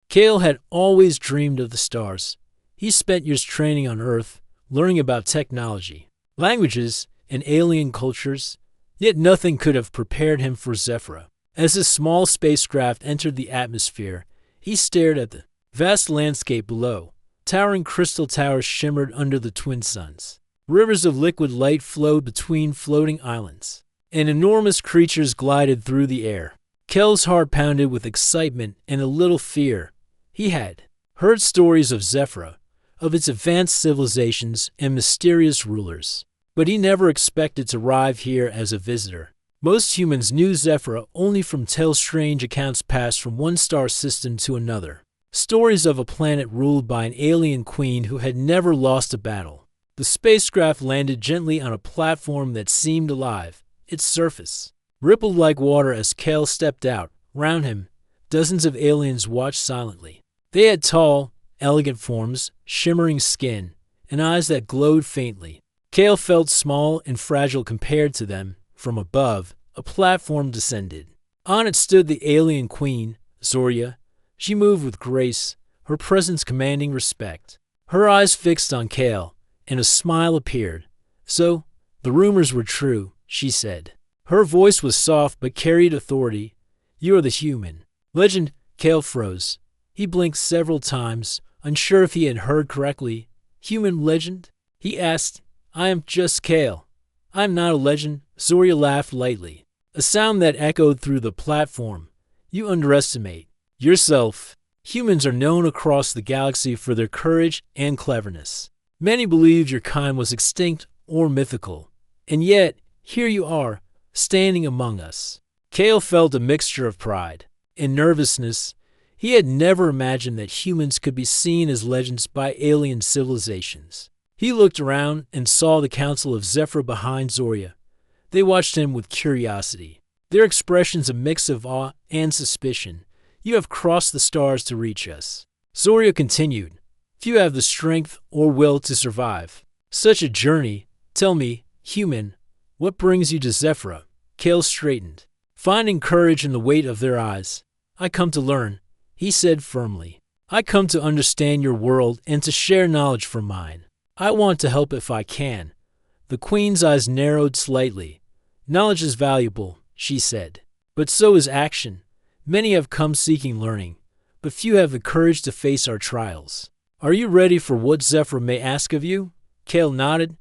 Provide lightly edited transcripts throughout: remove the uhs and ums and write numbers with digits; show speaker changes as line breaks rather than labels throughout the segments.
Kale had always dreamed of the stars. He spent years training on Earth, learning about technology, languages, and alien cultures, yet nothing could have prepared him for Zephyra. As his small spacecraft entered the atmosphere, he stared at the vast landscape below. Towering crystal towers shimmered under the twin suns. Rivers of liquid light flowed between floating islands, and enormous creatures glided through the air. Kale's heart pounded with excitement and a little fear. He had heard stories of Zephyra, of its advanced civilizations and mysterious rulers, but he never expected to arrive here as a visitor. Most humans knew Zephyra only from tale-strange accounts passed from one star system to another. Stories of a planet ruled by an alien queen who had never lost a battle. The spacecraft landed gently on a platform that seemed alive. Its surface rippled like water as Kale stepped out. Round him, dozens of aliens watched silently. They had tall, elegant forms, shimmering skin, and eyes that glowed faintly. Kale felt small and fragile compared to them. From above, a platform descended. On it stood the alien queen, Zoria. She moved with grace, her presence commanding respect. Her eyes fixed on Kale, and a smile appeared. "So, the rumors were true," she said. Her voice was soft but carried authority. "You are the human legend." Kale froze. He blinked several times, unsure if he had heard correctly. "Human legend?" he asked. "I am just Kale. I am not a legend." Zoria laughed lightly, a sound that echoed through the platform. "You underestimate yourself. Humans are known across the galaxy for their courage and cleverness. Many believed your kind was extinct or mythical, and yet here you are, standing among us." Kale felt a mixture of pride and nervousness. He had never imagined that humans could be seen as legends by alien civilizations. He looked around and saw the Council of Zephyr behind Zoria. They watched him with curiosity, their expressions a mix of awe and suspicion. "You have crossed the stars to reach us," Zoria continued. "Few have the strength or will to survive such a journey. Tell me, human, what brings you to Zephyra?" Kale straightened, finding courage in the weight of their eyes. "I come to learn," he said firmly. "I come to understand your world and to share knowledge from mine. I want to help if I can." The queen's eyes narrowed slightly. "Knowledge is valuable," she said, "but so is action. Many have come seeking learning, but few have the courage to face our trials. Are you ready for what Zephyr may ask of you?" Kale nodded.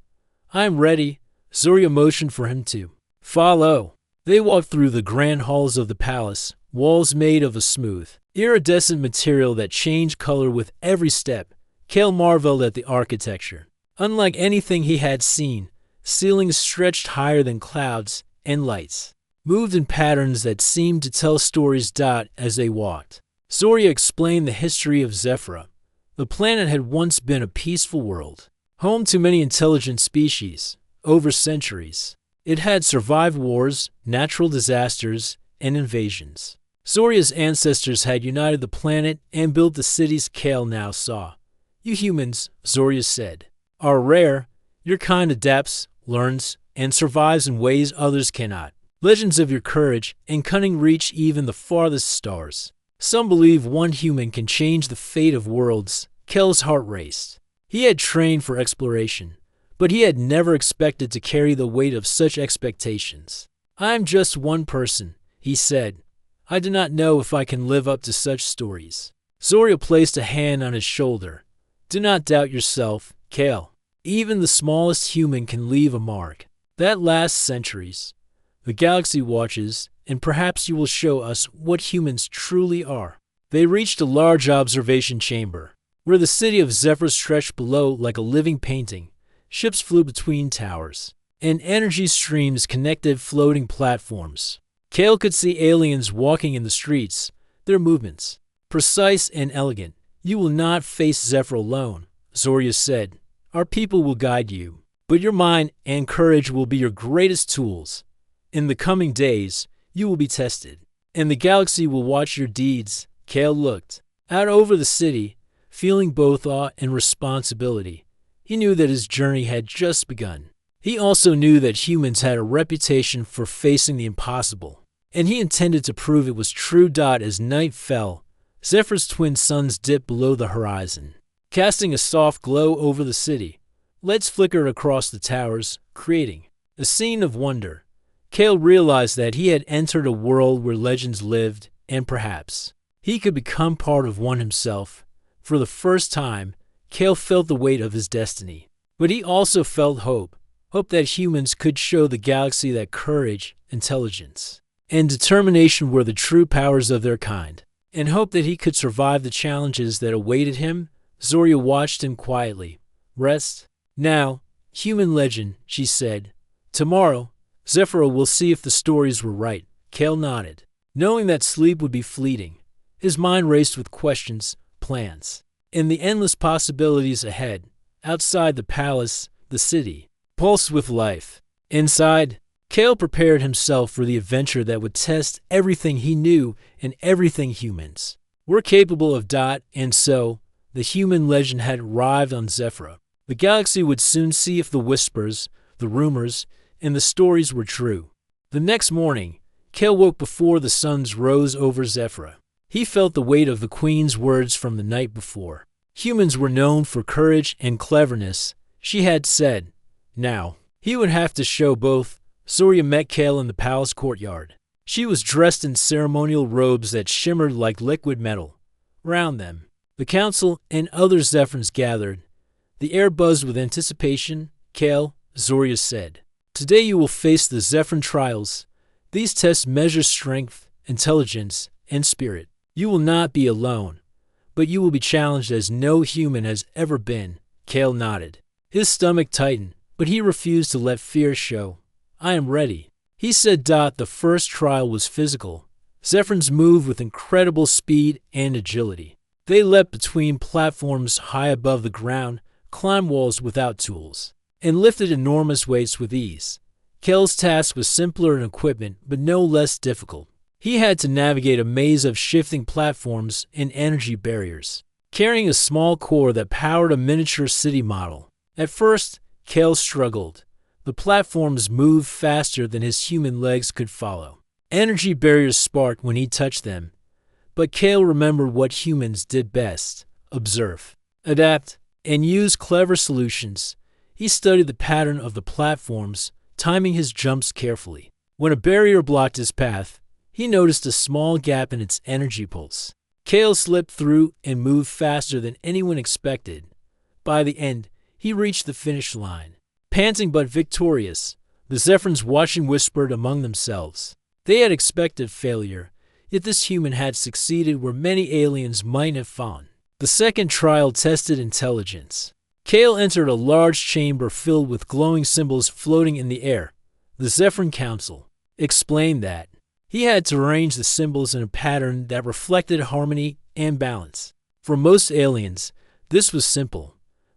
"I am ready." Zoria motioned for him to follow. They walked through the grand halls of the palace, walls made of a smooth, iridescent material that changed color with every step. Kale marveled at the architecture. Unlike anything he had seen, ceilings stretched higher than clouds, and lights moved in patterns that seemed to tell stories. As they walked, Zoria explained the history of Zephyra. The planet had once been a peaceful world, home to many intelligent species. Over centuries, it had survived wars, natural disasters, and invasions. Zoria's ancestors had united the planet and built the cities Kale now saw. "You humans," Zoria said, "are rare. Your kind adapts, learns, and survives in ways others cannot. Legends of your courage and cunning reach even the farthest stars. Some believe one human can change the fate of worlds." Kale's heart raced. He had trained for exploration, but he had never expected to carry the weight of such expectations. "I am just one person," he said. "I do not know if I can live up to such stories." Zoria placed a hand on his shoulder. "Do not doubt yourself, Kale. Even the smallest human can leave a mark that lasts centuries. The galaxy watches, and perhaps you will show us what humans truly are." They reached a large observation chamber, where the city of Zephyr stretched below like a living painting. Ships flew between towers, and energy streams connected floating platforms. Kale could see aliens walking in the streets, their movements precise and elegant. "You will not face Zephyr alone," Zoria said. "Our people will guide you, but your mind and courage will be your greatest tools. In the coming days, you will be tested, and the galaxy will watch your deeds." Kale looked out over the city, feeling both awe and responsibility. He knew that his journey had just begun. He also knew that humans had a reputation for facing the impossible, and he intended to prove it was true. As night fell, Zephyr's twin suns dipped below the horizon, casting a soft glow over the city. Lights flickered across the towers, creating a scene of wonder. Cale realized that he had entered a world where legends lived, and perhaps he could become part of one himself. For the first time, Cale felt the weight of his destiny. But he also felt hope that humans could show the galaxy that courage, intelligence, and determination were the true powers of their kind, and hope that he could survive the challenges that awaited him. Zoria watched him quietly. Rest now, human legend, she said. Tomorrow, Zephyr will see if the stories were right. Cale nodded, knowing that sleep would be fleeting. His mind raced with questions, plans, and the endless possibilities ahead. Outside the palace, the city pulsed with life. Inside, Cale prepared himself for the adventure that would test everything he knew and everything humans were capable of. And so, the human legend had arrived on Zephyr. The galaxy would soon see if the whispers, the rumors, and the stories were true. The next morning, Cale woke before the suns rose over Zephyr. He felt the weight of the Queen's words from the night before. Humans were known for courage and cleverness, she had said. Now, he would have to show both. Zoria met Cale in the palace courtyard. She was dressed in ceremonial robes that shimmered like liquid metal. Round them, the council and other Zephyrs gathered. The air buzzed with anticipation. Cale, Zoria said, today you will face the Zephyr trials. These tests measure strength, intelligence, and spirit. You will not be alone, but you will be challenged as no human has ever been. Cale nodded. His stomach tightened, but he refused to let fear show. I am ready, he said. The first trial was physical. Zephyrs moved with incredible speed and agility. They leapt between platforms high above the ground, climbed walls without tools, and lifted enormous weights with ease. Cale's task was simpler in equipment, but no less difficult. He had to navigate a maze of shifting platforms and energy barriers, carrying a small core that powered a miniature city model. At first, Cale struggled. The platforms moved faster than his human legs could follow. Energy barriers sparked when he touched them. But Cale remembered what humans did best: observe, adapt, and use clever solutions. He studied the pattern of the platforms, timing his jumps carefully. When a barrier blocked his path, he noticed a small gap in its energy pulse. Cale slipped through and moved faster than anyone expected. By the end, he reached the finish line. Panting but victorious, the Zephyrs watching whispered among themselves. They had expected failure, yet this human had succeeded where many aliens might have fallen. The second trial tested intelligence. Cale entered a large chamber filled with glowing symbols floating in the air. The Zephyr Council explained that he had to arrange the symbols in a pattern that reflected harmony and balance. For most aliens, this was simple.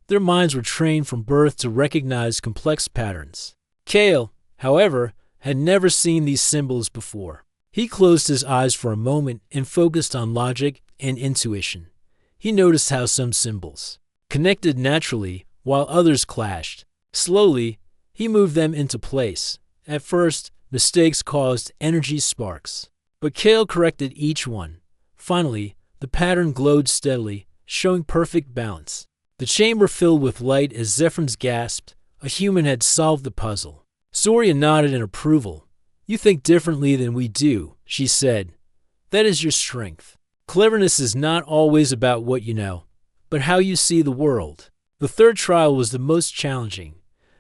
Their minds were trained from birth to recognize complex patterns. Cale, however, had never seen these symbols before. He closed his eyes for a moment and focused on logic and intuition. He noticed how some symbols connected naturally while others clashed. Slowly, he moved them into place. At first, mistakes caused energy sparks, but Cale corrected each one. Finally, the pattern glowed steadily, showing perfect balance. The chamber filled with light as Zephyrs gasped. A human had solved the puzzle. Zoria nodded in approval. You think differently than we do, she said. That is your strength. Cleverness is not always about what you know, but how you see the world. The third trial was the most challenging,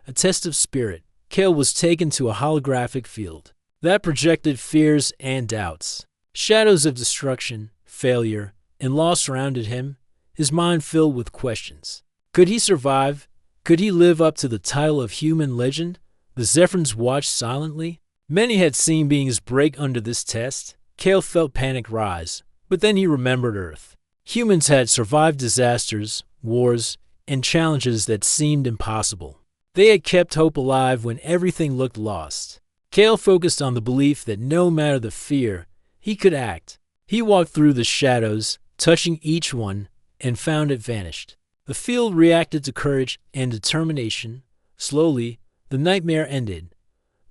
a test of spirit. Cale was taken to a holographic field that projected fears and doubts. Shadows of destruction, failure, and loss surrounded him, his mind filled with questions. Could he survive? Could he live up to the title of human legend? The Zephyrs watched silently. Many had seen beings break under this test. Cale felt panic rise, but then he remembered Earth. Humans had survived disasters, wars, and challenges that seemed impossible. They had kept hope alive when everything looked lost. Cale focused on the belief that no matter the fear, he could act. He walked through the shadows, touching each one, and found it vanished. The field reacted to courage and determination. Slowly, the nightmare ended.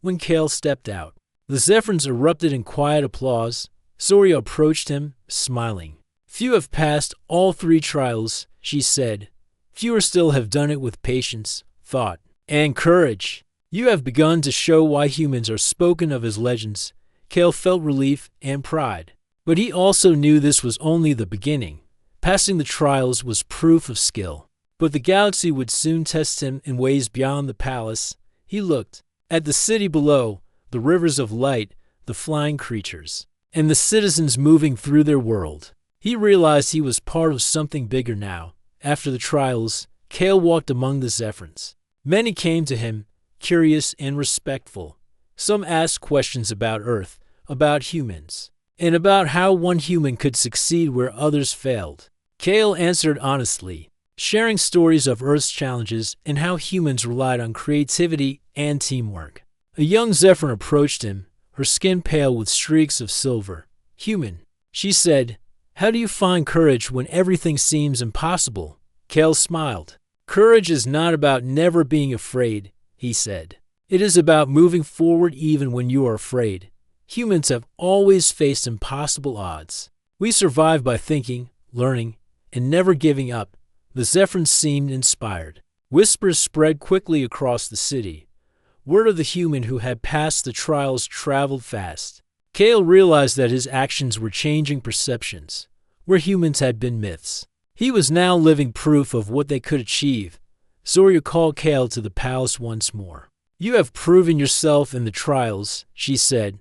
When Cale stepped out, the Zephyrs erupted in quiet applause. Zoria approached him, smiling. Few have passed all 3 trials, she said. Fewer still have done it with patience, thought, and courage. You have begun to show why humans are spoken of as legends. Kale felt relief and pride. But he also knew this was only the beginning. Passing the trials was proof of skill. But the galaxy would soon test him in ways beyond the palace. He looked at the city below, the rivers of light, the flying creatures, and the citizens moving through their world. He realized he was part of something bigger now. After the trials, Kale walked among the Zephyrins. Many came to him, curious and respectful. Some asked questions about Earth, about humans, and about how one human could succeed where others failed. Kale answered honestly, sharing stories of Earth's challenges and how humans relied on creativity and teamwork. A young Zephyrin approached him, her skin pale with streaks of silver. "Human," she said, "how do you find courage when everything seems impossible?" Kale smiled. "Courage is not about never being afraid," he said. "It is about moving forward even when you are afraid. Humans have always faced impossible odds. We survive by thinking, learning, and never giving up." The Zephyrins seemed inspired. Whispers spread quickly across the city. Word of the human who had passed the trials traveled fast. Kale realized that his actions were changing perceptions. Where humans had been myths, he was now living proof of what they could achieve. Zoria called Kale to the palace once more. "You have proven yourself in the trials," she said,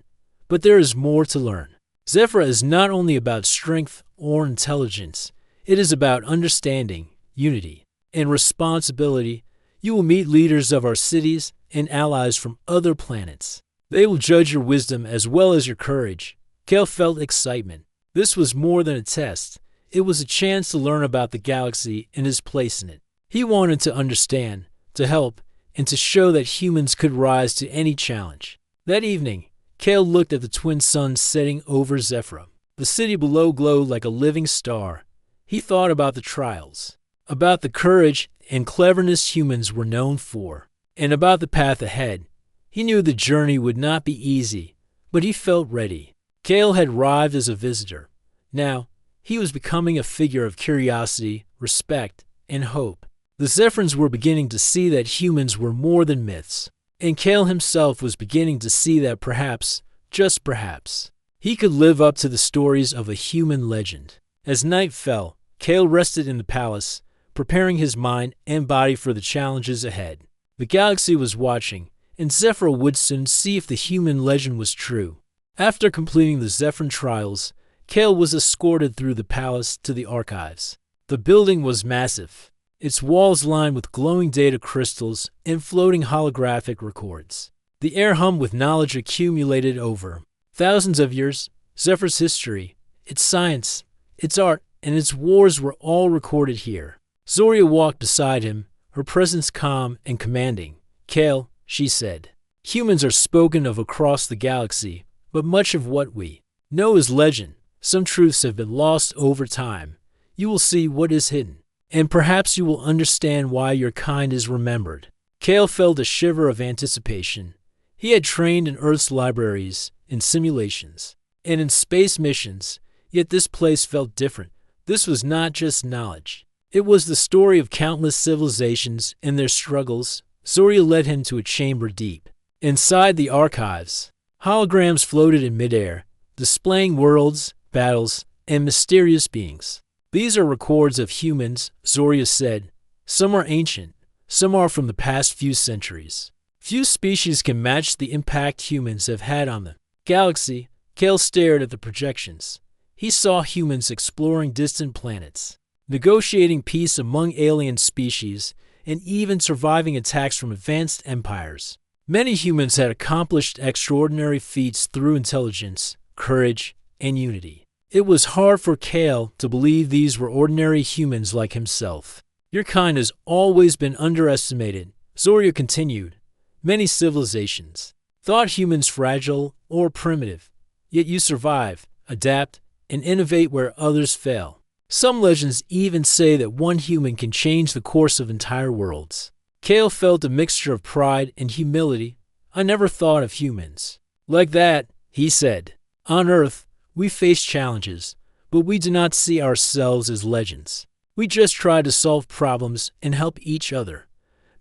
"but there is more to learn. Zephyr is not only about strength or intelligence, it is about understanding, unity, and responsibility. You will meet leaders of our cities and allies from other planets. They will judge your wisdom as well as your courage." Kale felt excitement. This was more than a test. It was a chance to learn about the galaxy and his place in it. He wanted to understand, to help, and to show that humans could rise to any challenge. That evening, Kale looked at the twin suns setting over Zephyr. The city below glowed like a living star. He thought about the trials, about the courage and cleverness humans were known for, and about the path ahead. He knew the journey would not be easy, but he felt ready. Kale had arrived as a visitor. Now, he was becoming a figure of curiosity, respect, and hope. The Zephyrins were beginning to see that humans were more than myths, and Kale himself was beginning to see that perhaps, just perhaps, he could live up to the stories of a human legend. As night fell, Kale rested in the palace, preparing his mind and body for the challenges ahead. The galaxy was watching, and Zephyr would soon see if the human legend was true. After completing the Zephyrin trials, Kale was escorted through the palace to the archives. The building was massive, its walls lined with glowing data crystals and floating holographic records. The air hummed with knowledge accumulated over thousands of years. Zephyr's history, its science, its art, and its wars were all recorded here. Zoria walked beside him, her presence calm and commanding. "Kale," she said, "humans are spoken of across the galaxy, but much of what we know is legend. Some truths have been lost over time. You will see what is hidden, and perhaps you will understand why your kind is remembered." Kale felt a shiver of anticipation. He had trained in Earth's libraries, in simulations, and in space missions, yet this place felt different. This was not just knowledge. It was the story of countless civilizations and their struggles. Zoria led him to a chamber deep inside the archives. Holograms floated in midair, displaying worlds, battles, and mysterious beings. "These are records of humans," Zoria said. "Some are ancient, some are from the past few centuries. Few species can match the impact humans have had on the galaxy." Kale stared at the projections. He saw humans exploring distant planets, negotiating peace among alien species, and even surviving attacks from advanced empires. Many humans had accomplished extraordinary feats through intelligence, courage, and unity. It was hard for Kale to believe these were ordinary humans like himself. "Your kind has always been underestimated," Zoria continued. "Many civilizations thought humans fragile or primitive, yet you survive, adapt, and innovate where others fail. Some legends even say that one human can change the course of entire worlds." Kale felt a mixture of pride and humility. "I never thought of humans like that," he said. "On Earth, we face challenges, but we do not see ourselves as legends. We just try to solve problems and help each other.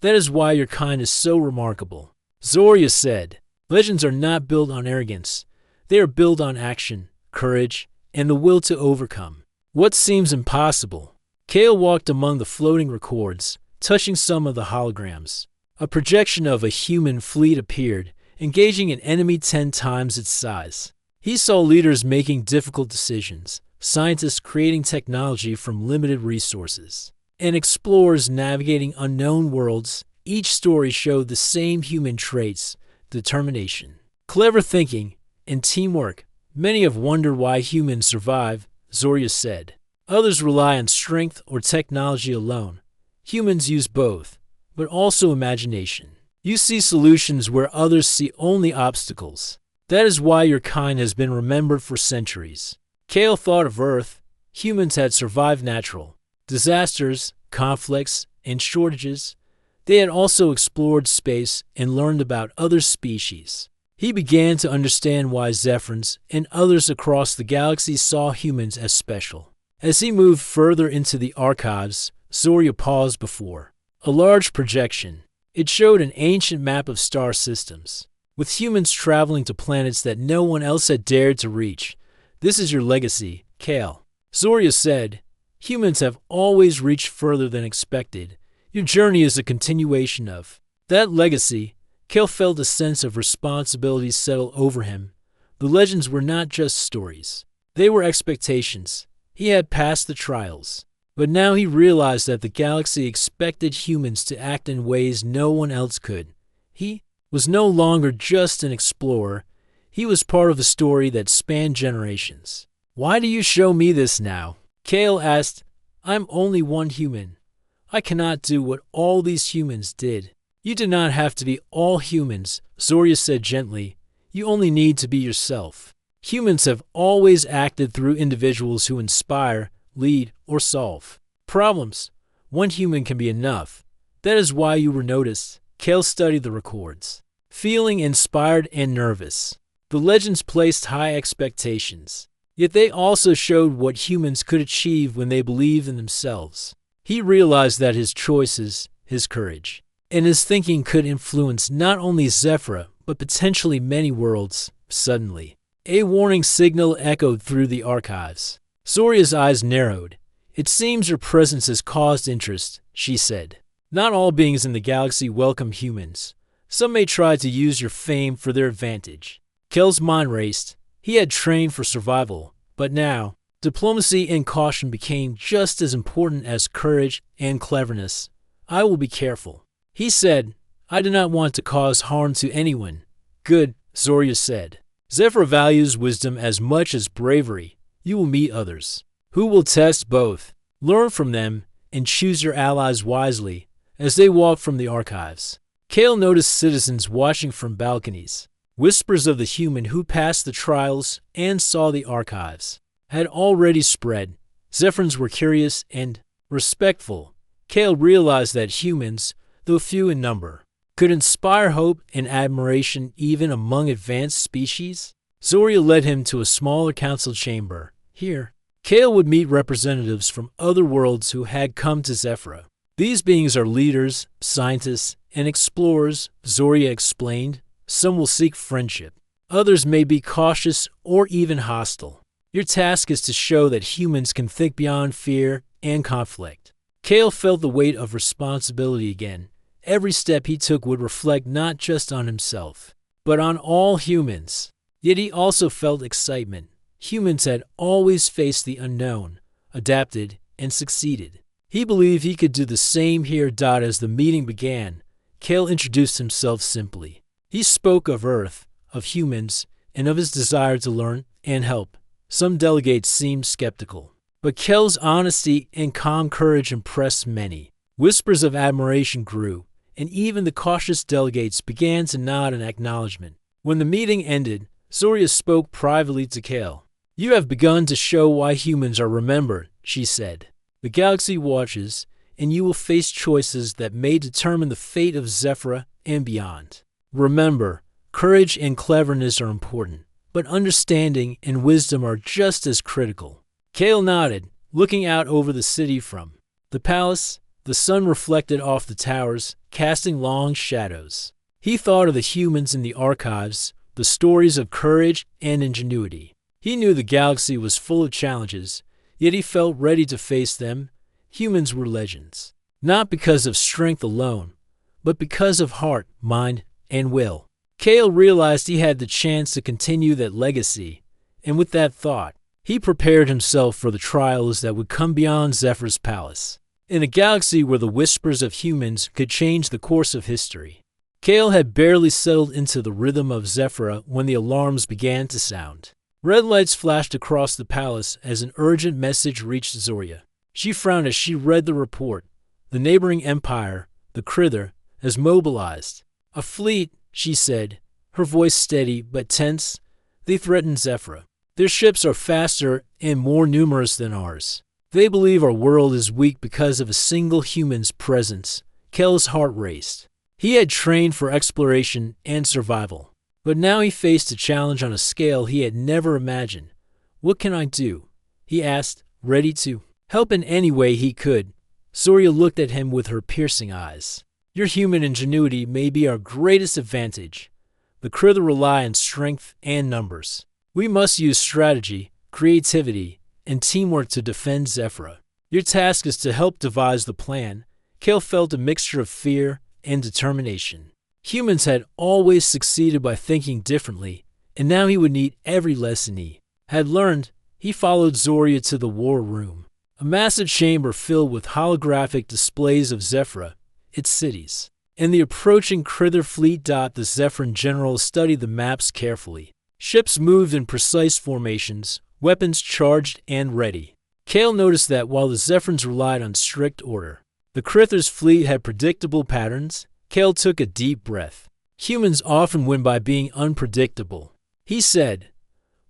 That is why your kind is so remarkable." Zoria said, "Legends are not built on arrogance. They are built on action, courage, and the will to overcome what seems impossible." Kale walked among the floating records, touching some of the holograms. A projection of a human fleet appeared, engaging an enemy 10 times its size. He saw leaders making difficult decisions, scientists creating technology from limited resources, and explorers navigating unknown worlds. Each story showed the same human traits: determination, clever thinking, and teamwork. "Many have wondered why humans survive," Zoria said. "Others rely on strength or technology alone. Humans use both, but also imagination. You see solutions where others see only obstacles. That is why your kind has been remembered for centuries." Kale thought of Earth. Humans had survived natural disasters, conflicts, and shortages. They had also explored space and learned about other species. He began to understand why Zephyrins and others across the galaxy saw humans as special. As he moved further into the archives, Zoria paused before a large projection. It showed an ancient map of star systems, with humans traveling to planets that no one else had dared to reach. "This is your legacy, Kale," Zoria said. "Humans have always reached further than expected. Your journey is a continuation of that legacy." Kale felt a sense of responsibility settle over him. The legends were not just stories. They were expectations. He had passed the trials, but now he realized that the galaxy expected humans to act in ways no one else could. He was no longer just an explorer. He was part of a story that spanned generations. "Why do you show me this now?" Kale asked. "I'm only one human. I cannot do what all these humans did." "You do not have to be all humans," Zoria said gently. "You only need to be yourself. Humans have always acted through individuals who inspire, lead, or solve problems. One human can be enough. That is why you were noticed." Kale studied the records, feeling inspired and nervous. The legends placed high expectations, yet they also showed what humans could achieve when they believed in themselves. He realized that his choices, his courage, and his thinking could influence not only Zephyra, but potentially many worlds. Suddenly, a warning signal echoed through the archives. Zoria's eyes narrowed. "It seems your presence has caused interest," she said. "Not all beings in the galaxy welcome humans. Some may try to use your fame for their advantage." Kale's mind raced. He had trained for survival, but now, diplomacy and caution became just as important as courage and cleverness. "I will be careful," he said. "I do not want to cause harm to anyone." "Good," Zoria said. "Zephyr values wisdom as much as bravery. You will meet others who will test both. Learn from them and choose your allies wisely." As they walked from the archives, Kale noticed citizens watching from balconies. Whispers of the human who passed the trials and saw the archives had already spread. Zephyrins were curious and respectful. Kale realized that humans, though few in number, could inspire hope and admiration even among advanced species. Zoria led him to a smaller council chamber. Here, Kale would meet representatives from other worlds who had come to Zephyra. "These beings are leaders, scientists, and explorers," Zoria explained. "Some will seek friendship. Others may be cautious or even hostile. Your task is to show that humans can think beyond fear and conflict." Kale felt the weight of responsibility again. Every step he took would reflect not just on himself, but on all humans. Yet he also felt excitement. Humans had always faced the unknown, adapted, and succeeded. He believed he could do the same here. As the meeting began, Kale introduced himself simply. He spoke of Earth, of humans, and of his desire to learn and help. Some delegates seemed skeptical, but Kale's honesty and calm courage impressed many. Whispers of admiration grew, and even the cautious delegates began to nod in acknowledgement. When the meeting ended, Zoria spoke privately to Kale. "You have begun to show why humans are remembered," she said. "The galaxy watches, and you will face choices that may determine the fate of Zephyra and beyond. Remember, courage and cleverness are important, but understanding and wisdom are just as critical." Kale nodded, looking out over the city from the palace. The sun reflected off the towers, casting long shadows. He thought of the humans in the archives, the stories of courage and ingenuity. He knew the galaxy was full of challenges, yet he felt ready to face them. Humans were legends, not because of strength alone, but because of heart, mind, and will. Kale realized he had the chance to continue that legacy, and with that thought, he prepared himself for the trials that would come beyond Zephyr's palace. In a galaxy where the whispers of humans could change the course of history, Kale had barely settled into the rhythm of Zephyr when the alarms began to sound. Red lights flashed across the palace as an urgent message reached Zoria. She frowned as she read the report. The neighboring empire, the Krither, has mobilized. A fleet, she said, her voice steady but tense. They threaten Zephyr. Their ships are faster and more numerous than ours. They believe our world is weak because of a single human's presence. Kale's heart raced. He had trained for exploration and survival, but now he faced a challenge on a scale he had never imagined. What can I do? He asked, ready to help in any way he could. Zoria looked at him with her piercing eyes. Your human ingenuity may be our greatest advantage. The Krither rely on strength and numbers. We must use strategy, creativity, and teamwork to defend Zephyr. Your task is to help devise the plan. Kale felt a mixture of fear and determination. Humans had always succeeded by thinking differently, and now he would need every lesson he had learned. He followed Zoria to the war room, a massive chamber filled with holographic displays of Zephyr, its cities, and the approaching Krither fleet. The Zephyran generals studied the maps carefully. Ships moved in precise formations, weapons charged and ready. Kale noticed that while the Zephyrans relied on strict order, the Krither's fleet had predictable patterns. Kale took a deep breath. Humans often win by being unpredictable. He said,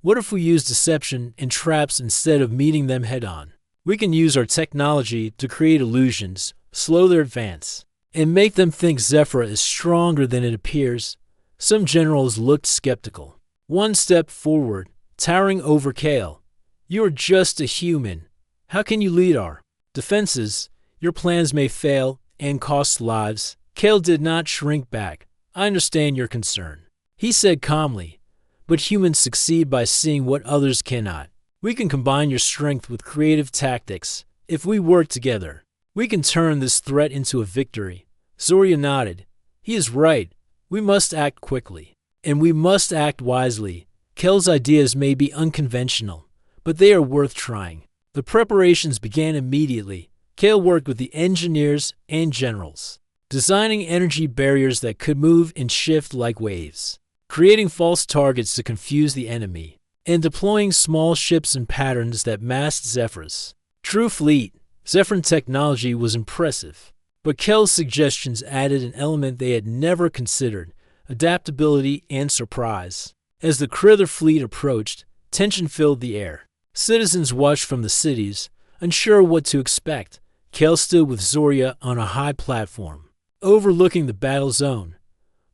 what if we use deception and traps instead of meeting them head-on? We can use our technology to create illusions, slow their advance, and make them think Zephyr is stronger than it appears. Some generals looked skeptical. One stepped forward, towering over Kale. You are just a human. How can you lead our defenses? Your plans may fail and cost lives. Kale did not shrink back. I understand your concern, he said calmly, but humans succeed by seeing what others cannot. We can combine your strength with creative tactics. If we work together, we can turn this threat into a victory. Zoria nodded. He is right. We must act quickly, and we must act wisely. Kale's ideas may be unconventional, but they are worth trying. The preparations began immediately. Kale worked with the engineers and generals, designing energy barriers that could move and shift like waves, creating false targets to confuse the enemy, and deploying small ships and patterns that masked Zephyr's true fleet. Zephyran technology was impressive, but Kale's suggestions added an element they had never considered: adaptability and surprise. As the Krither fleet approached, tension filled the air. Citizens watched from the cities, unsure what to expect. Kale stood with Zoria on a high platform, overlooking the battle zone.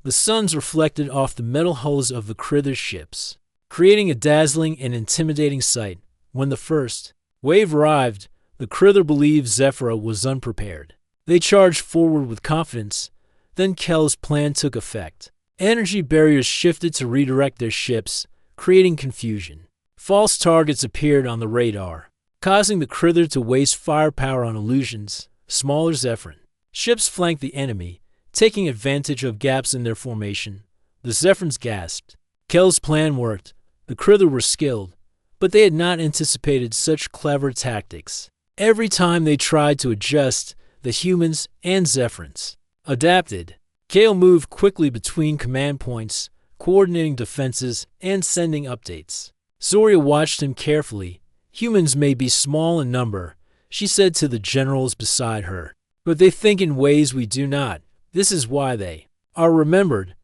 The suns reflected off the metal hulls of the Krither ships, creating a dazzling and intimidating sight. When the first wave arrived, the Krither believed Zephyr was unprepared. They charged forward with confidence. Then Kale's plan took effect. Energy barriers shifted to redirect their ships, creating confusion. False targets appeared on the radar, causing the Krither to waste firepower on illusions. Smaller Zephyran ships flanked the enemy, taking advantage of gaps in their formation. The Zephyrans gasped. Kale's plan worked. The Krither were skilled, but they had not anticipated such clever tactics. Every time they tried to adjust, the humans and Zephyrans adapted. Kale moved quickly between command points, coordinating defenses and sending updates. Zoria watched him carefully. Humans may be small in number, she said to the generals beside her, but they think in ways we do not. This is why they are remembered.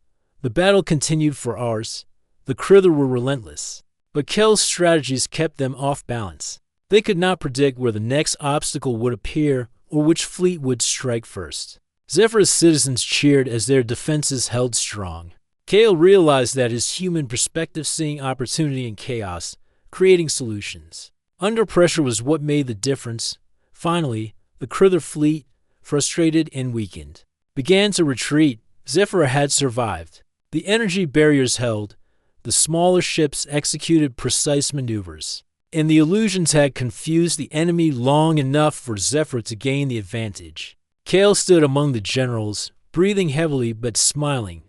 The battle continued for hours. The Krither were relentless, but Kale's strategies kept them off balance. They could not predict where the next obstacle would appear or which fleet would strike first. Zephyr's citizens cheered as their defenses held strong. Kale realized that his human perspective, seeing opportunity in chaos, creating solutions. Under pressure was what made the difference. Finally, the Krither fleet, frustrated and weakened, began to retreat. Zephyr had survived. The energy barriers held, the smaller ships executed precise maneuvers, and the illusions had confused the enemy long enough for Zephyr to gain the advantage. Kale stood among the generals, breathing heavily but smiling.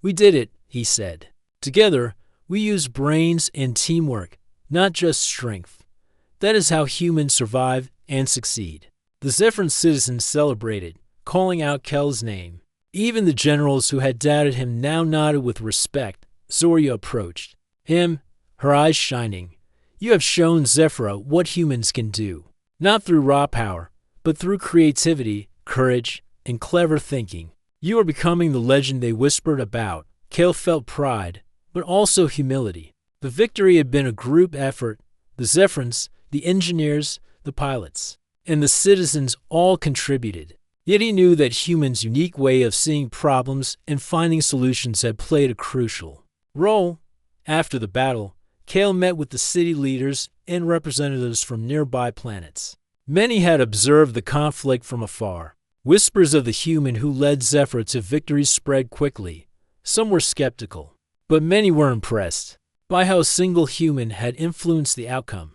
"We did it," he said. "Together, we used brains and teamwork, not just strength. That is how humans survive and succeed." The Zephyran citizens celebrated, calling out Kel's name. Even the generals who had doubted him now nodded with respect. Zorya approached him, her eyes shining. "You have shown Zephyr what humans can do, not through raw power, but through creativity, courage, and clever thinking. You are becoming the legend they whispered about." Kale felt pride, but also humility. The victory had been a group effort. The Zephyrans, the engineers, the pilots, and the citizens all contributed. Yet he knew that humans' unique way of seeing problems and finding solutions had played a crucial role. After the battle, Kale met with the city leaders and representatives from nearby planets. Many had observed the conflict from afar. Whispers of the human who led Zephyr to victory spread quickly. Some were skeptical, but many were impressed by how a single human had influenced the outcome.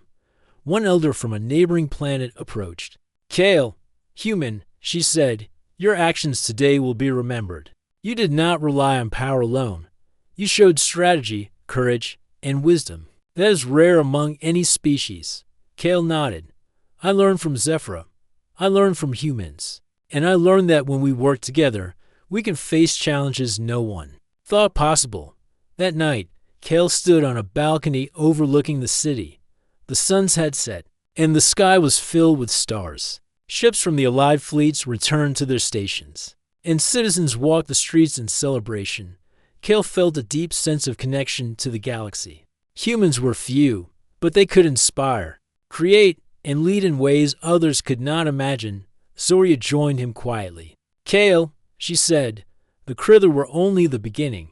One elder from a neighboring planet approached. "Kale, human," she said, "your actions today will be remembered. You did not rely on power alone. You showed strategy, courage, and wisdom. That is rare among any species." Kale nodded. "I learned from Zephyr. I learned from humans. And I learned that when we work together, we can face challenges no one thought possible." That night, Kale stood on a balcony overlooking the city. The suns had set, and the sky was filled with stars. Ships from the Allied fleets returned to their stations, and citizens walked the streets in celebration. Kale felt a deep sense of connection to the galaxy. Humans were few, but they could inspire, create, and lead in ways others could not imagine. Zorya joined him quietly. "Kale," she said, "the Krither were only the beginning.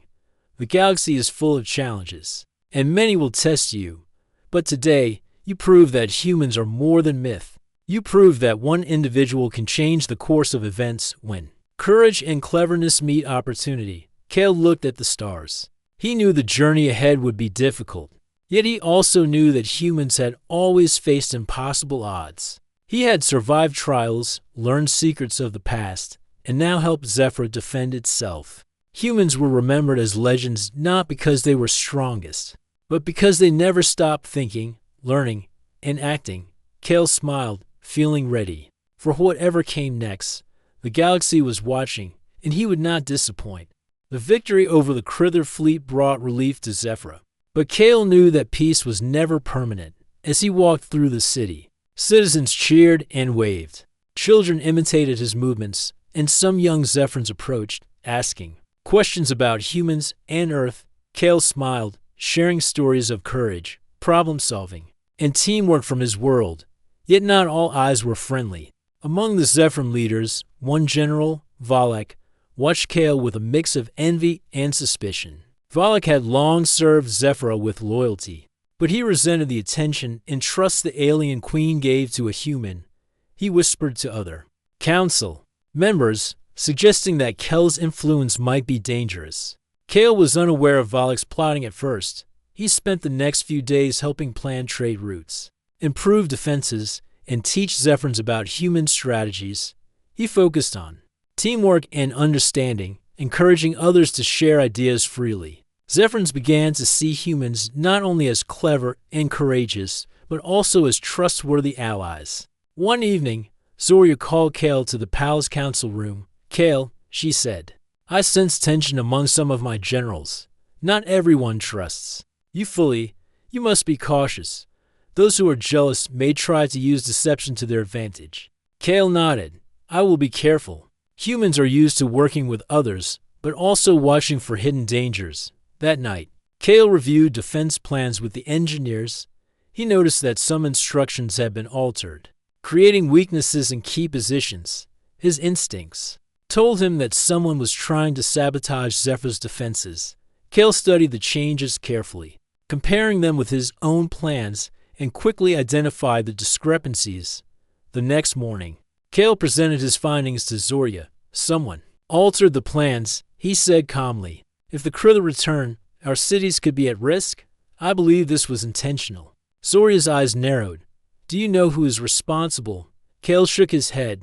The galaxy is full of challenges, and many will test you. But today, you prove that humans are more than myth. You prove that one individual can change the course of events when courage and cleverness meet opportunity." Kale looked at the stars. He knew the journey ahead would be difficult, yet he also knew that humans had always faced impossible odds. He had survived trials, learned secrets of the past, and now helped Zephyr defend itself. Humans were remembered as legends not because they were strongest, but because they never stopped thinking, learning, and acting. Kale smiled, feeling ready for whatever came next. The galaxy was watching, and he would not disappoint. The victory over the Krither fleet brought relief to Zephyr, but Kale knew that peace was never permanent. As he walked through the city, citizens cheered and waved. Children imitated his movements, and some young Zephyrans approached, asking questions about humans and Earth. Kale smiled, sharing stories of courage, problem-solving, and teamwork from his world. Yet not all eyes were friendly. Among the Zephyran leaders, one general, Valak, watched Kale with a mix of envy and suspicion. Valak had long served Zephyr with loyalty, but he resented the attention and trust the alien queen gave to a human. He whispered to other council members, suggesting that Kale's influence might be dangerous. Kale was unaware of Valak's plotting at first. He spent the next few days helping plan trade routes, improve defenses, and teach Zephyrans about human strategies. He focused on teamwork and understanding, encouraging others to share ideas freely. Zephyrans began to see humans not only as clever and courageous, but also as trustworthy allies. One evening, Zorya called Kale to the palace council room. "Kale," she said, "I sense tension among some of my generals. Not everyone trusts you fully. You must be cautious. Those who are jealous may try to use deception to their advantage." Kale nodded. "I will be careful. Humans are used to working with others, but also watching for hidden dangers." That night, Kale reviewed defense plans with the engineers. He noticed that some instructions had been altered, creating weaknesses in key positions. His instincts told him that someone was trying to sabotage Zephyr's defenses. Kale studied the changes carefully, comparing them with his own plans and quickly identified the discrepancies. The next morning, Kale presented his findings to Zorya. Someone altered the plans, he said calmly. If the Krilla return, our cities could be at risk. I believe this was intentional. Zorya's eyes narrowed. Do you know who is responsible? Kale shook his head.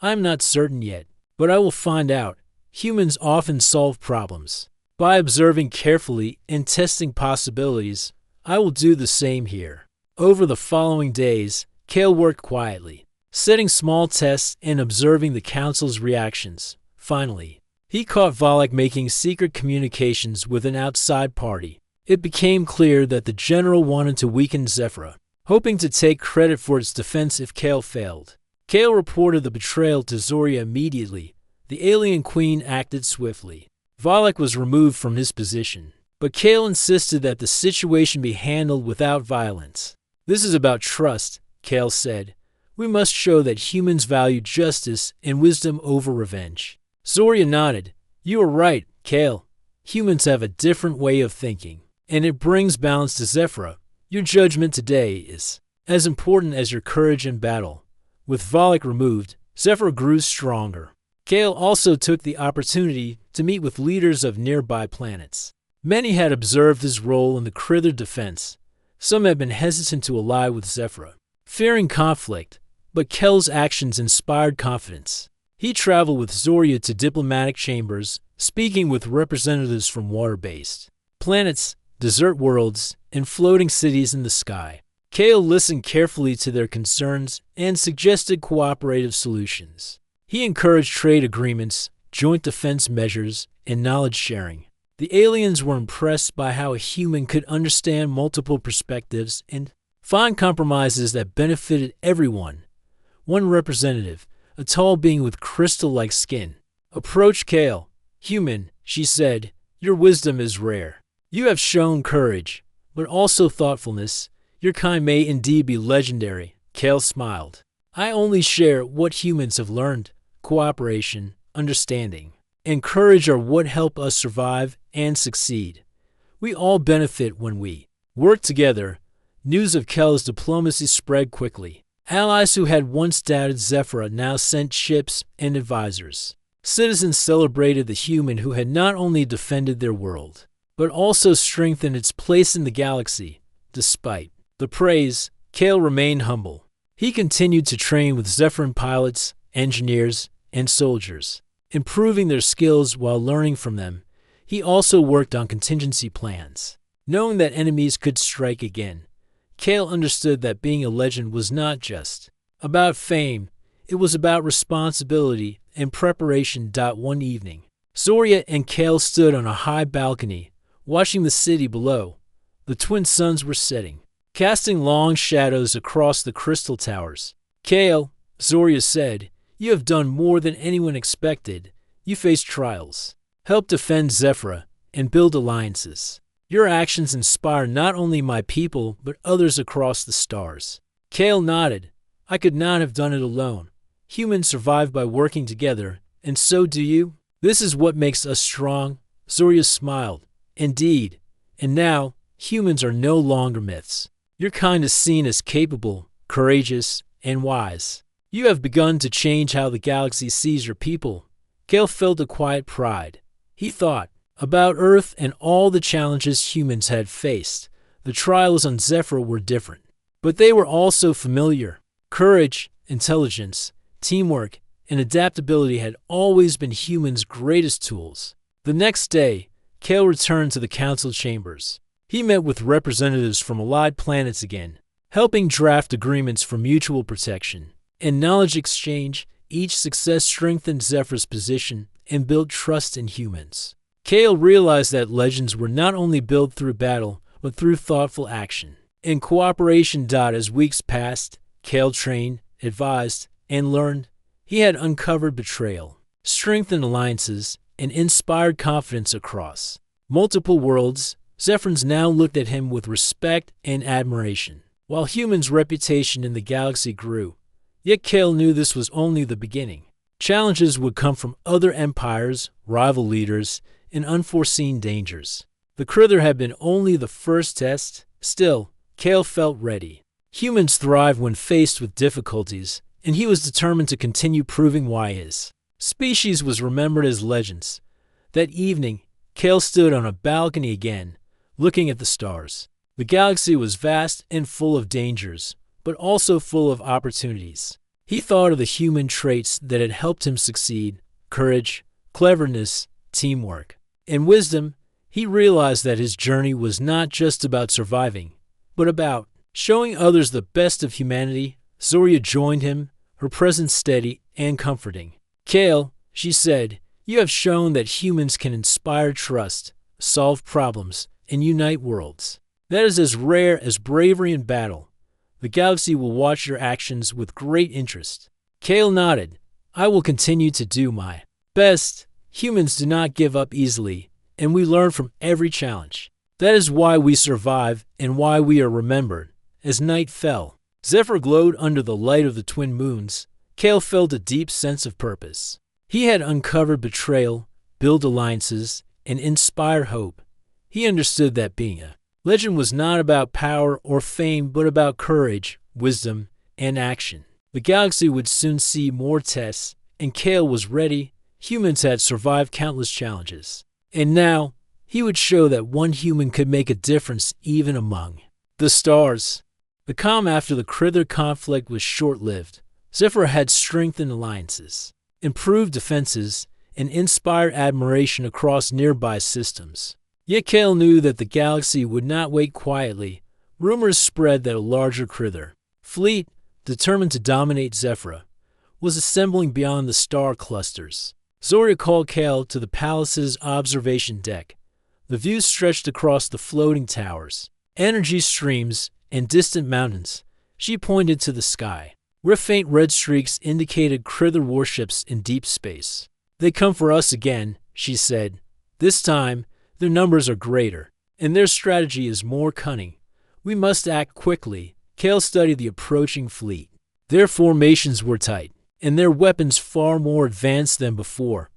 I'm not certain yet, but I will find out. Humans often solve problems by observing carefully and testing possibilities. I will do the same here. Over the following days, Kale worked quietly, setting small tests and observing the council's reactions. Finally, he caught Valak making secret communications with an outside party. It became clear that the general wanted to weaken Zephyra, hoping to take credit for its defense if Kale failed. Kale reported the betrayal to Zorya immediately. The alien queen acted swiftly. Valak was removed from his position, but Kale insisted that the situation be handled without violence. This is about trust, Kale said. We must show that humans value justice and wisdom over revenge. Zorya nodded. You are right, Kale. Humans have a different way of thinking, and it brings balance to Zephyra. Your judgment today is as important as your courage in battle. With Valak removed, Zephyra grew stronger. Kale also took the opportunity to meet with leaders of nearby planets. Many had observed his role in the Krilla defense. Some had been hesitant to ally with Zephyra, fearing conflict, but Kale's actions inspired confidence. He traveled with Zorya to diplomatic chambers, speaking with representatives from water-based planets, desert worlds, and floating cities in the sky. Kale listened carefully to their concerns and suggested cooperative solutions. He encouraged trade agreements, joint defense measures, and knowledge sharing. The aliens were impressed by how a human could understand multiple perspectives and find compromises that benefited everyone. One representative, a tall being with crystal-like skin, approached Kale. Human, she said, your wisdom is rare. You have shown courage, but also thoughtfulness. Your kind may indeed be legendary. Kale smiled. I only share what humans have learned. Cooperation, understanding, and courage are what help us survive and succeed. We all benefit when we work together. News of Kale's diplomacy spread quickly. Allies who had once doubted Zephyra now sent ships and advisors. Citizens celebrated the human who had not only defended their world, but also strengthened its place in the galaxy. Despite the praise, Kale remained humble. He continued to train with Zephyran pilots, engineers, and soldiers, improving their skills while learning from them. He also worked on contingency plans, knowing that enemies could strike again. Kale understood that being a legend was not just about fame, it was about responsibility and preparation. One evening, Zorya and Kale stood on a high balcony, watching the city below. The twin suns were setting, casting long shadows across the crystal towers. Kale, Zorya said, you have done more than anyone expected. You faced trials, helped defend Zephyra, and build alliances. Your actions inspire not only my people, but others across the stars. Kale nodded. I could not have done it alone. Humans survive by working together, and so do you. This is what makes us strong. Zorya smiled. Indeed. And now, humans are no longer myths. Your kind is seen as capable, courageous, and wise. You have begun to change how the galaxy sees your people. Kale felt a quiet pride. He thought about Earth and all the challenges humans had faced. The trials on Zephyr were different, but they were also familiar. Courage, intelligence, teamwork, and adaptability had always been humans' greatest tools. The next day, Kale returned to the council chambers. He met with representatives from allied planets again, helping draft agreements for mutual protection and knowledge exchange. Each success strengthened Zephyr's position and built trust in humans. Kale realized that legends were not only built through battle, but through thoughtful action and cooperation. As weeks passed, Kale trained, advised, and learned. He had uncovered betrayal, strengthened alliances, and inspired confidence across multiple worlds. Zephyrans now looked at him with respect and admiration, while humans' reputation in the galaxy grew. Yet Kale knew this was only the beginning. Challenges would come from other empires, rival leaders, and unforeseen dangers. The Krilla had been only the first test. Still, Kale felt ready. Humans thrive when faced with difficulties, and he was determined to continue proving why his species was remembered as legends. That evening, Kale stood on a balcony again, looking at the stars. The galaxy was vast and full of dangers, but also full of opportunities. He thought of the human traits that had helped him succeed: courage, cleverness, teamwork, and wisdom. He realized that his journey was not just about surviving, but about showing others the best of humanity. Zoria joined him, her presence steady and comforting. "Kale," she said, "you have shown that humans can inspire trust, solve problems, and unite worlds. That is as rare as bravery in battle. The galaxy will watch your actions with great interest." Kale nodded. "I will continue to do my best. Humans do not give up easily, and we learn from every challenge. That is why we survive and why we are remembered." As night fell, Zephyr glowed under the light of the twin moons. Kale felt a deep sense of purpose. He had uncovered betrayal, built alliances, and inspired hope. He understood that being a legend was not about power or fame, but about courage, wisdom, and action. The galaxy would soon see more tests, and Kale was ready. Humans had survived countless challenges, and now he would show that one human could make a difference even among the stars. The calm after the Krither conflict was short-lived. Zephyr had strengthened alliances, improved defenses, and inspired admiration across nearby systems. Yet Kale knew that the galaxy would not wait quietly. Rumors spread that a larger Krither fleet, determined to dominate Zephyr, was assembling beyond the star clusters. Zoria called Kale to the palace's observation deck. The view stretched across the floating towers, energy streams, and distant mountains. She pointed to the sky, where faint red streaks indicated Krither warships in deep space. "They come for us again," she said. "This time, their numbers are greater, and their strategy is more cunning. We must act quickly." Kale studied the approaching fleet. Their formations were tight, and their weapons far more advanced than before.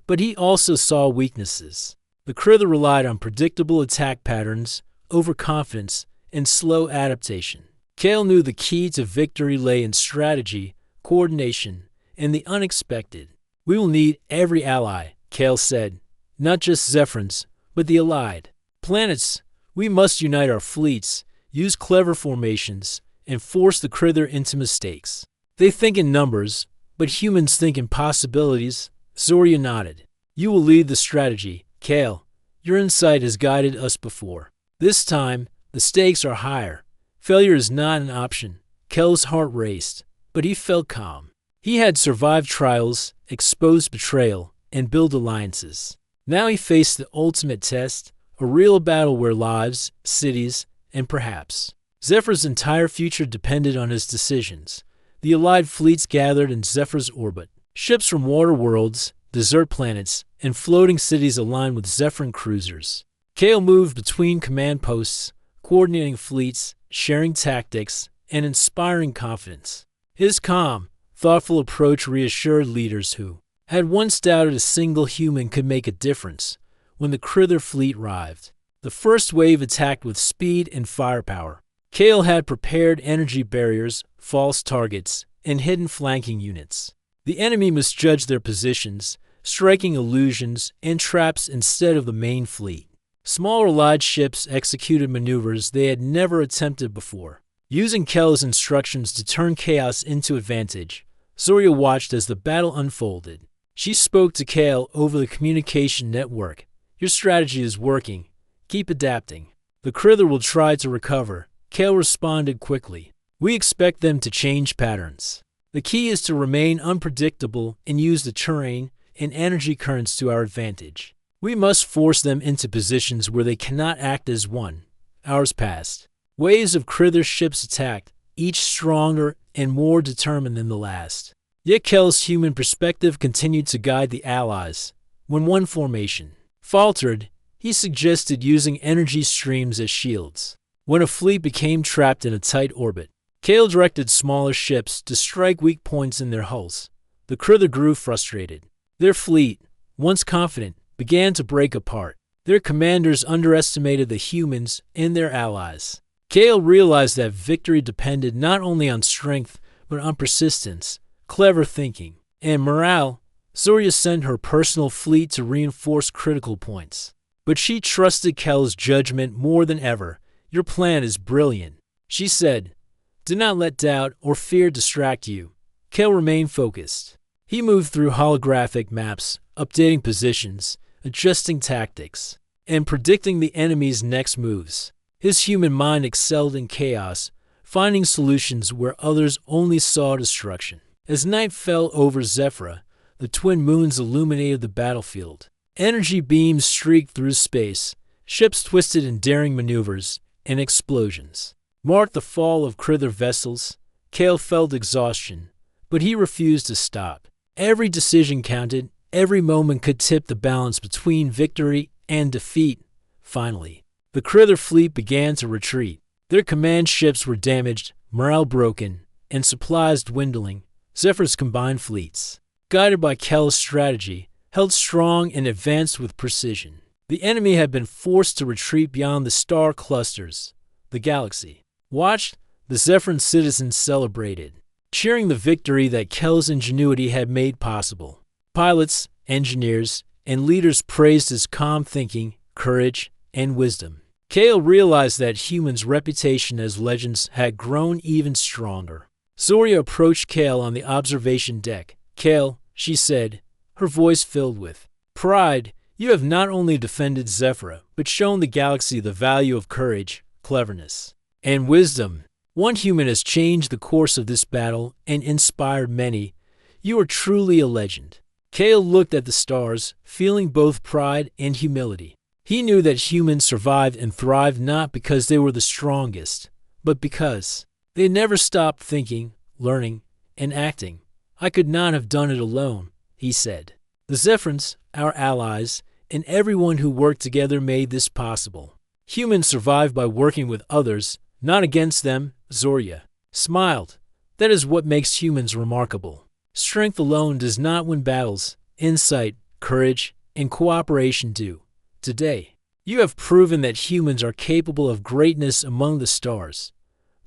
But he also saw weaknesses. The Krither relied on predictable attack patterns, overconfidence, and slow adaptation. Kale knew the key to victory lay in strategy, coordination, and the unexpected. "We will need every ally," Kale said. "Not just Zephyrans, but the allied planets. We must unite our fleets, use clever formations, and force the Krither into mistakes. They think in numbers, but humans think in possibilities." Zoria nodded. "You will lead the strategy, Kale. Your insight has guided us before. This time, the stakes are higher. Failure is not an option." Kale's heart raced, but he felt calm. He had survived trials, exposed betrayal, and built alliances. Now he faced the ultimate test, a real battle where lives, cities, and perhaps Zephyr's entire future depended on his decisions. The allied fleets gathered in Zephyr's orbit. Ships from water worlds, desert planets, and floating cities aligned with Zephyran cruisers. Kale moved between command posts, coordinating fleets, sharing tactics, and inspiring confidence. His calm, thoughtful approach reassured leaders who had once doubted a single human could make a difference. When the Krither fleet arrived, the first wave attacked with speed and firepower. Kale had prepared energy barriers, false targets, and hidden flanking units. The enemy misjudged their positions, striking illusions and traps instead of the main fleet. Smaller allied ships executed maneuvers they had never attempted before, using Kale's instructions to turn chaos into advantage. Zoria watched as the battle unfolded. She spoke to Kale over the communication network. "Your strategy is working. Keep adapting. The Krither will try to recover." Kale responded quickly. "We expect them to change patterns. The key is to remain unpredictable and use the terrain and energy currents to our advantage. We must force them into positions where they cannot act as one." Hours passed. Waves of Krither ships attacked, each stronger and more determined than the last. Yet Kale's human perspective continued to guide the allies. When one formation faltered, he suggested using energy streams as shields. When a fleet became trapped in a tight orbit, Kale directed smaller ships to strike weak points in their hulls. The Krither grew frustrated. Their fleet, once confident, began to break apart. Their commanders underestimated the humans and their allies. Kale realized that victory depended not only on strength, but on persistence, clever thinking, and morale. Zorya sent her personal fleet to reinforce critical points. But she trusted Kel's judgment more than ever. "Your plan is brilliant," she said. "Do not let doubt or fear distract you." Kel remained focused. He moved through holographic maps, updating positions, adjusting tactics, and predicting the enemy's next moves. His human mind excelled in chaos, finding solutions where others only saw destruction. As night fell over Zephyra, the twin moons illuminated the battlefield. Energy beams streaked through space, ships twisted in daring maneuvers, and explosions marked the fall of Krither vessels. Kale felt exhaustion, but he refused to stop. Every decision counted, every moment could tip the balance between victory and defeat. Finally, the Krither fleet began to retreat. Their command ships were damaged, morale broken, and supplies dwindling. Zephyr's combined fleets, guided by Kel's strategy, held strong and advanced with precision. The enemy had been forced to retreat beyond the star clusters. The galaxy watched. The Zephyran citizens celebrated, cheering the victory that Kel's ingenuity had made possible. Pilots, engineers, and leaders praised his calm thinking, courage, and wisdom. Kale realized that humans' reputation as legends had grown even stronger. Zorya approached Kale on the observation deck. "Kale," she said, her voice filled with pride, "you have not only defended Zephyra, but shown the galaxy the value of courage, cleverness, and wisdom. One human has changed the course of this battle and inspired many. You are truly a legend." Kale looked at the stars, feeling both pride and humility. He knew that humans survived and thrived not because they were the strongest, but because they never stopped thinking, learning, and acting. "I could not have done it alone," he said. "The Zephyrans, our allies, and everyone who worked together made this possible. Humans survive by working with others, not against them." Zorya smiled. "That is what makes humans remarkable. Strength alone does not win battles. Insight, courage, and cooperation do. Today, you have proven that humans are capable of greatness among the stars."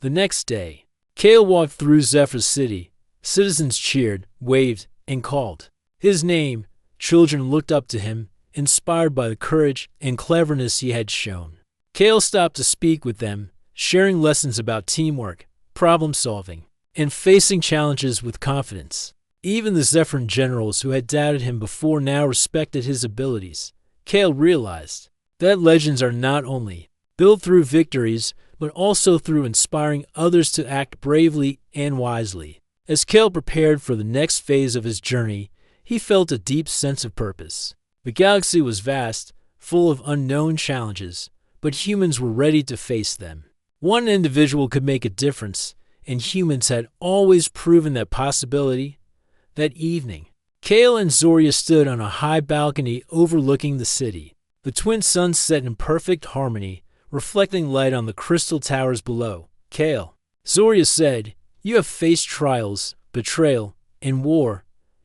The next day, Kale walked through Zephyr's city. Citizens cheered, waved, and called his name. Children looked up to him, inspired by the courage and cleverness he had shown. Kale stopped to speak with them, sharing lessons about teamwork, problem-solving, and facing challenges with confidence. Even the Zephyran generals who had doubted him before now respected his abilities. Kale realized that legends are not only built through victories, but also through inspiring others to act bravely and wisely. As Kale prepared for the next phase of his journey, he felt a deep sense of purpose. The galaxy was vast, full of unknown challenges, but humans were ready to face them. One individual could make a difference, and humans had always proven that possibility. That evening, Kale and Zorya stood on a high balcony overlooking the city. The twin suns set in perfect harmony, reflecting light on the crystal towers below. "Kale," Zorya said, "you have faced trials, betrayal, and war.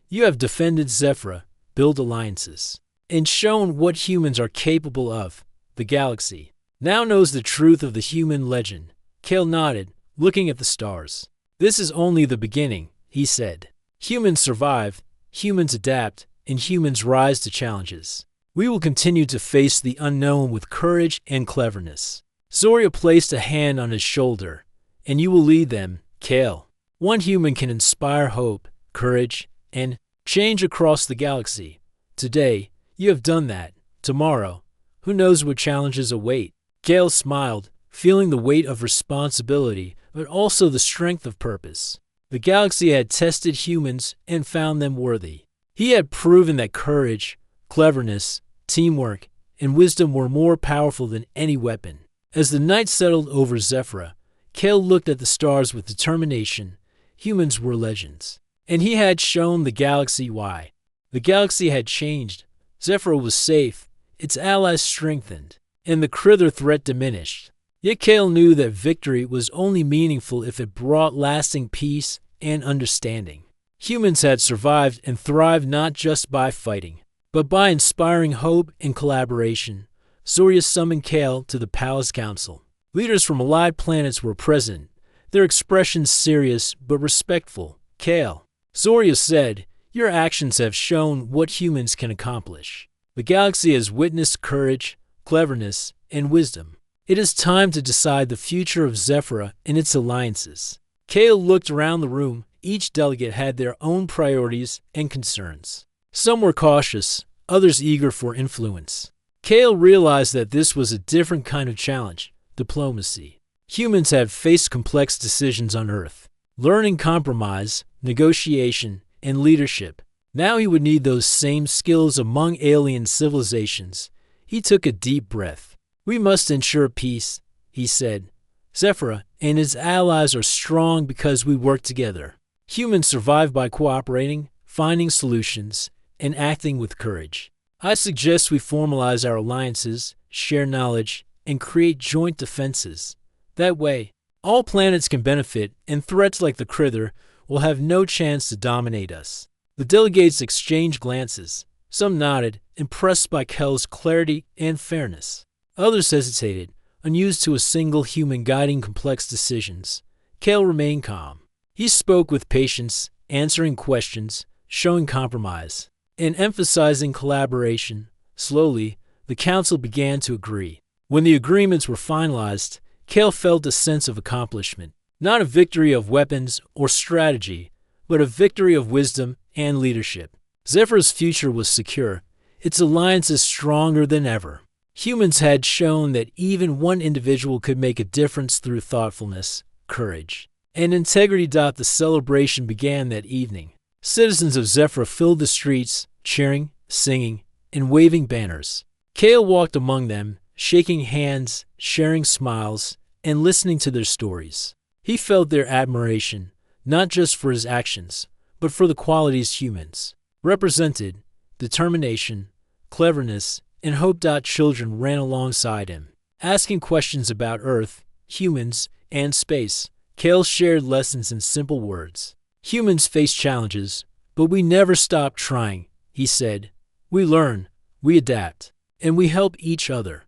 You have defended Zephyra, built alliances, and shown what humans are capable of. The galaxy now knows the truth of the human legend." Kale nodded, looking at the stars. "This is only the beginning," he said. "Humans survive, humans adapt, and humans rise to challenges. We will continue to face the unknown with courage and cleverness." Zorya placed a hand on his shoulder. "And you will lead them, Kale. One human can inspire hope, courage, and change across the galaxy. Today, you have done that. Tomorrow, who knows what challenges await?" Kale smiled, feeling the weight of responsibility, but also the strength of purpose. The galaxy had tested humans and found them worthy. He had proven that courage, cleverness, teamwork, and wisdom were more powerful than any weapon. As the night settled over Zephyra, Kale looked at the stars with determination. Humans were legends, and he had shown the galaxy why. The galaxy had changed. Zephyra was safe, its allies strengthened, and the Krither threat diminished. Yet Kale knew that victory was only meaningful if it brought lasting peace and understanding. Humans had survived and thrived not just by fighting, but by inspiring hope and collaboration. Zorya summoned Kale to the palace council. Leaders from allied planets were present, their expressions serious but respectful. Kale, Zoria said, your actions have shown what humans can accomplish. The galaxy has witnessed courage, cleverness, and wisdom. It is time to decide the future of Zephyra and its alliances. Kale looked around the room. Each delegate had their own priorities and concerns. Some were cautious, others eager for influence. Kale realized that this was a different kind of challenge, diplomacy. Humans have faced complex decisions on Earth, learning compromise, negotiation, and leadership. Now he would need those same skills among alien civilizations. He took a deep breath. We must ensure peace, he said. Zephyra and his allies are strong because we work together. Humans survive by cooperating, finding solutions, and acting with courage. I suggest we formalize our alliances, share knowledge, and create joint defenses. That way, all planets can benefit, and threats like the Crither will have no chance to dominate us. The delegates exchanged glances. Some nodded, impressed by Kel's clarity and fairness. Others hesitated, unused to a single human guiding complex decisions. Kel remained calm. He spoke with patience, answering questions, showing compromise, and emphasizing collaboration. Slowly, the council began to agree. When the agreements were finalized, Kel felt a sense of accomplishment. Not a victory of weapons or strategy, but a victory of wisdom and leadership. Zephyra's future was secure, its alliances stronger than ever. Humans had shown that even one individual could make a difference through thoughtfulness, courage, and integrity. The celebration began that evening. Citizens of Zephyra filled the streets, cheering, singing, and waving banners. Kale walked among them, shaking hands, sharing smiles, and listening to their stories. He felt their admiration, not just for his actions, but for the qualities humans represented: determination, cleverness, and hope. Children ran alongside him, asking questions about Earth, humans, and space. Kale shared lessons in simple words. Humans face challenges, but we never stop trying, he said. We learn, we adapt, and we help each other.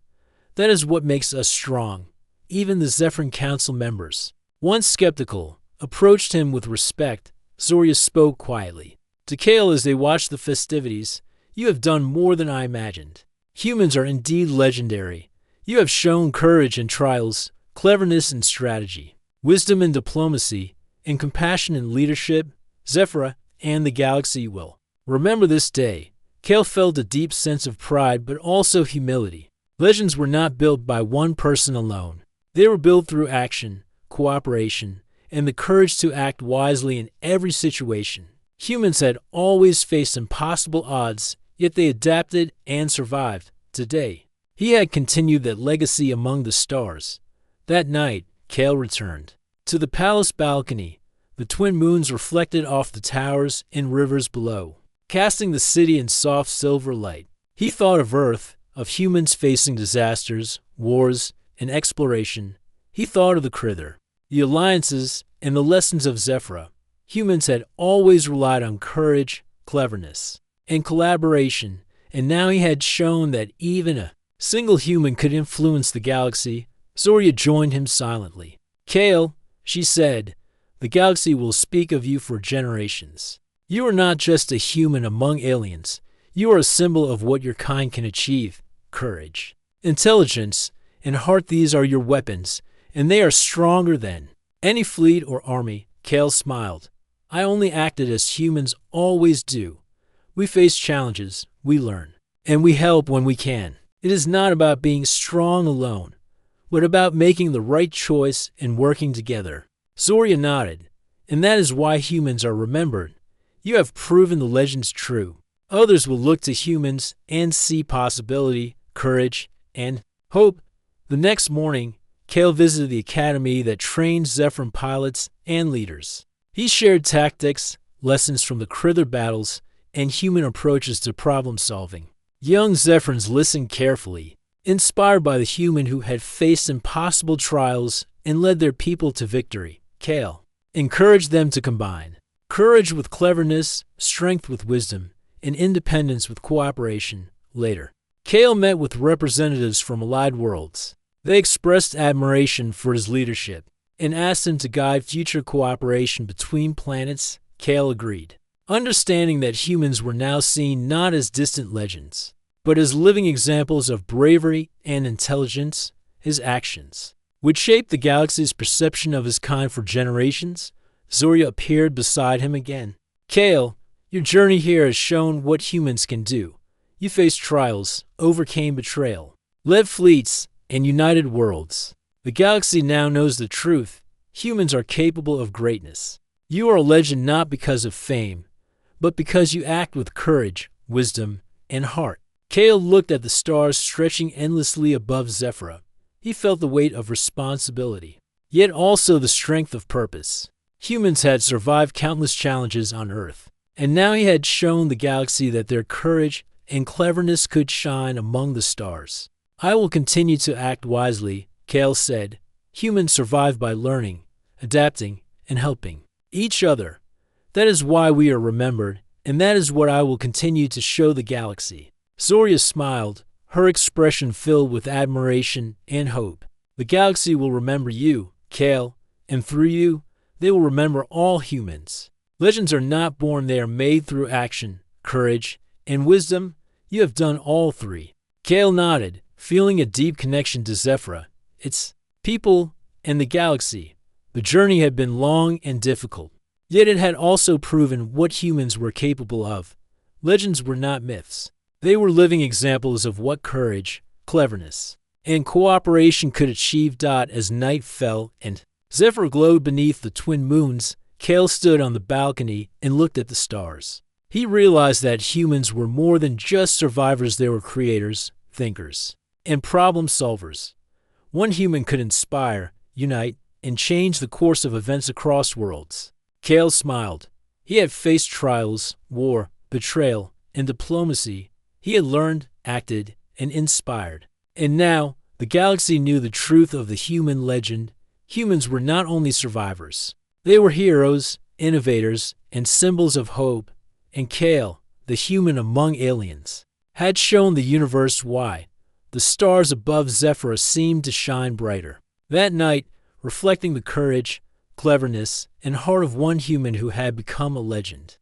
That is what makes us strong. Even the Zephyran Council members, once skeptical, approached him with respect. Zoria spoke quietly to Kale as they watched the festivities. You have done more than I imagined. Humans are indeed legendary. You have shown courage in trials, cleverness in strategy, wisdom in diplomacy, and compassion in leadership. Zephyra and the galaxy will remember this day. Kale felt a deep sense of pride but also humility. Legends were not built by one person alone. They were built through action, cooperation, and the courage to act wisely in every situation. Humans had always faced impossible odds, yet they adapted and survived. Today, he had continued that legacy among the stars. That night, Kale returned to the palace balcony. The twin moons reflected off the towers and rivers below, casting the city in soft silver light. He thought of Earth, of humans facing disasters, wars, and exploration. He thought of the Crither, the alliances, and the lessons of Zephyra. Humans had always relied on courage, cleverness, and collaboration, and now he had shown that even a single human could influence the galaxy. Zoria joined him silently. Kale, she said, the galaxy will speak of you for generations. You are not just a human among aliens. You are a symbol of what your kind can achieve: courage, intelligence, and heart. These are your weapons, and they are stronger than any fleet or army. Kale smiled. I only acted as humans always do. We face challenges, we learn, and we help when we can. It is not about being strong alone, but about making the right choice and working together. Zoria nodded. And that is why humans are remembered. You have proven the legends true. Others will look to humans and see possibility, courage, and hope. The next morning, Kale visited the academy that trains Zephyran pilots and leaders. He shared tactics, lessons from the Crither battles, and human approaches to problem-solving. Young Zephyrans listened carefully, inspired by the human who had faced impossible trials and led their people to victory. Kale encouraged them to combine courage with cleverness, strength with wisdom, and independence with cooperation. Later, Kale met with representatives from allied worlds. They expressed admiration for his leadership and asked him to guide future cooperation between planets. Kale agreed, understanding that humans were now seen not as distant legends, but as living examples of bravery and intelligence. His actions would shape the galaxy's perception of his kind for generations. Zorya appeared beside him again. Kale, your journey here has shown what humans can do. You faced trials, overcame betrayal, led fleets, and united worlds. The galaxy now knows the truth. Humans are capable of greatness. You are a legend not because of fame, but because you act with courage, wisdom, and heart. Kale looked at the stars stretching endlessly above Zephyra. He felt the weight of responsibility, yet also the strength of purpose. Humans had survived countless challenges on Earth, and now he had shown the galaxy that their courage and cleverness could shine among the stars. I will continue to act wisely, Kale said. Humans survive by learning, adapting, and helping each other. That is why we are remembered, and that is what I will continue to show the galaxy. Zorya smiled, her expression filled with admiration and hope. The galaxy will remember you, Kale, and through you, they will remember all humans. Legends are not born, they are made through action, courage, and wisdom. You have done all three. Kale nodded, feeling a deep connection to Zephyra, its people, and the galaxy. The journey had been long and difficult, yet it had also proven what humans were capable of. Legends were not myths. They were living examples of what courage, cleverness, and cooperation could achieve. As night fell and Zephyr glowed beneath the twin moons, Kale stood on the balcony and looked at the stars. He realized that humans were more than just survivors, they were creators, thinkers, and problem solvers. One human could inspire, unite, and change the course of events across worlds. Kale smiled. He had faced trials, war, betrayal, and diplomacy. He had learned, acted, and inspired. And now, the galaxy knew the truth of the human legend. Humans were not only survivors. They were heroes, innovators, and symbols of hope. And Kale, the human among aliens, had shown the universe why. The stars above Zephyra seemed to shine brighter. That night, reflecting the courage, cleverness, and heart of one human who had become a legend.